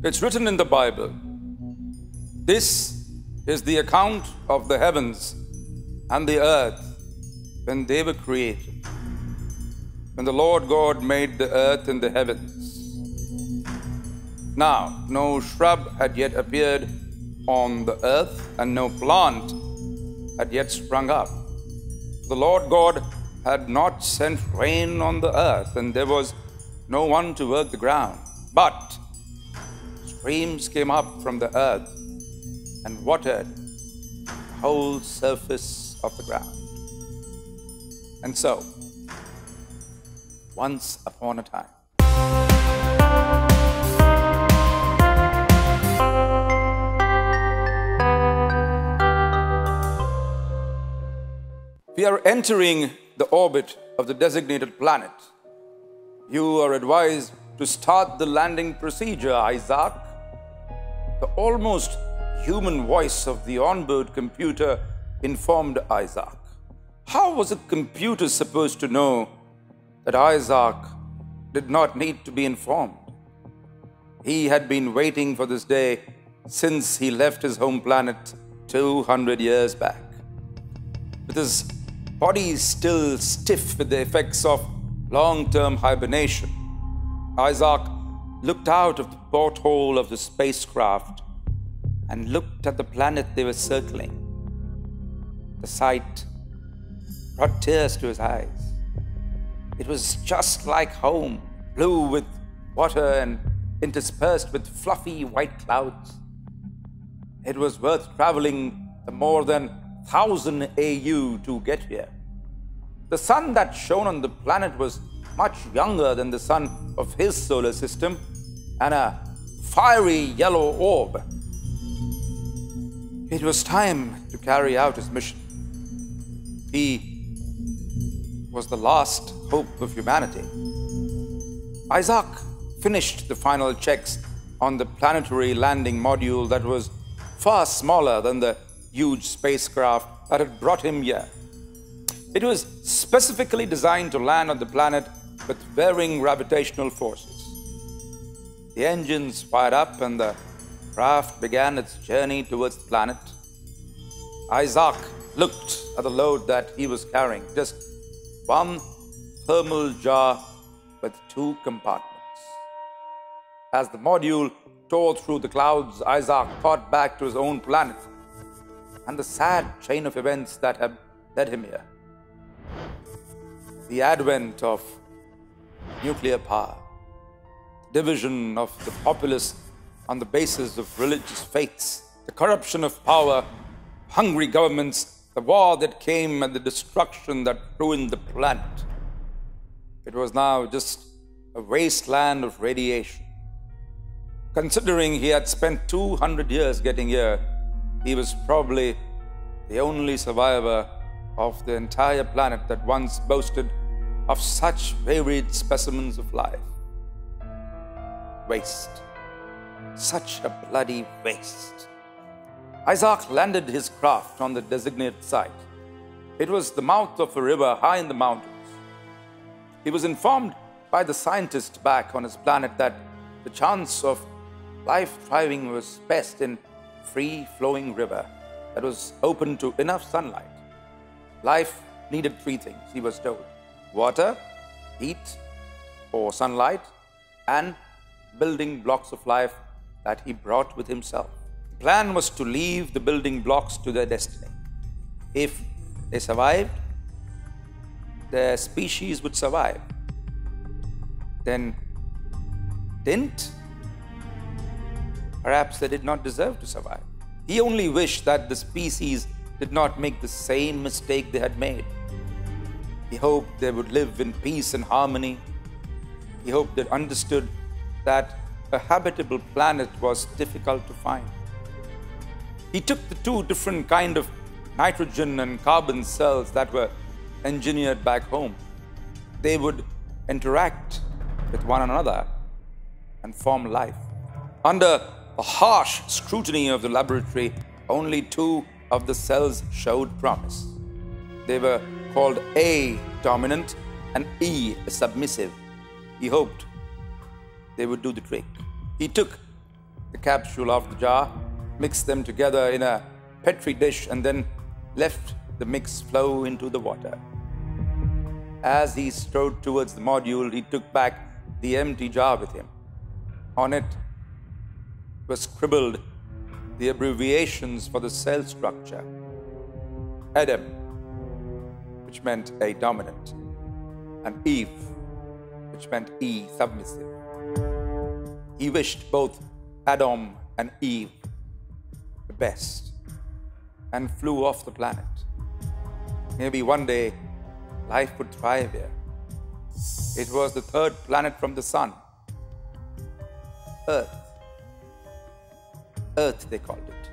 It's written in the Bible, this is the account of the heavens and the earth when they were created, when the Lord God made the earth and the heavens. Now, no shrub had yet appeared on the earth, and no plant had yet sprung up. The Lord God had not sent rain on the earth, and there was no one to work the ground. But streams came up from the earth and watered the whole surface of the ground. And so, once upon a time, we are entering the orbit of the designated planet. You are advised to start the landing procedure, Isaac. The almost human voice of the onboard computer informed Isaac. How was a computer supposed to know that Isaac did not need to be informed? He had been waiting for this day since he left his home planet 200 years back. With his body still stiff with the effects of long-term hibernation, Isaac looked out of the porthole of the spacecraft and looked at the planet they were circling. The sight brought tears to his eyes. It was just like home, blue with water and interspersed with fluffy white clouds. It was worth traveling the more than 1,000 AU to get here. The sun that shone on the planet was much younger than the sun of his solar system, and a fiery yellow orb. It was time to carry out his mission. He was the last hope of humanity. Isaac finished the final checks on the planetary landing module that was far smaller than the huge spacecraft that had brought him here. It was specifically designed to land on the planet with varying gravitational forces. The engines fired up and the craft began its journey towards the planet. Isaac looked at the load that he was carrying, just one thermal jar with 2 compartments. As the module tore through the clouds, Isaac thought back to his own planet and the sad chain of events that had led him here. The advent of nuclear power, division of the populace on the basis of religious faiths, the corruption of power, hungry governments, the war that came and the destruction that ruined the planet. It was now just a wasteland of radiation. Considering he had spent 200 years getting here, he was probably the only survivor of the entire planet that once boasted of such varied specimens of life. Waste. Such a bloody waste. Isaac landed his craft on the designated site. It was the mouth of a river high in the mountains. He was informed by the scientist back on his planet that the chance of life thriving was best in free-flowing river that was open to enough sunlight. Life needed 3 things, he was told: water, heat or sunlight, and building blocks of life that he brought with himself. The plan was to leave the building blocks to their destiny. If they survived, their species would survive. Then didn't? Perhaps they did not deserve to survive. He only wished that the species did not make the same mistake they had made. He hoped they would live in peace and harmony. He hoped they understood that a habitable planet was difficult to find. He took the 2 different kinds of nitrogen and carbon cells that were engineered back home. They would interact with one another and form life. Under the harsh scrutiny of the laboratory, only 2 of the cells showed promise. They were called A dominant and E submissive. He hoped they would do the trick. He took the capsule of the jar, mixed them together in a petri dish, and then left the mix flow into the water. As he strode towards the module, he took back the empty jar with him. On it was scribbled the abbreviations for the cell structure. Adam, which meant A dominant, and Eve, which meant E submissive. He wished both Adam and Eve the best and flew off the planet. Maybe one day life would thrive here. It was the third planet from the sun. Earth. Earth, they called it.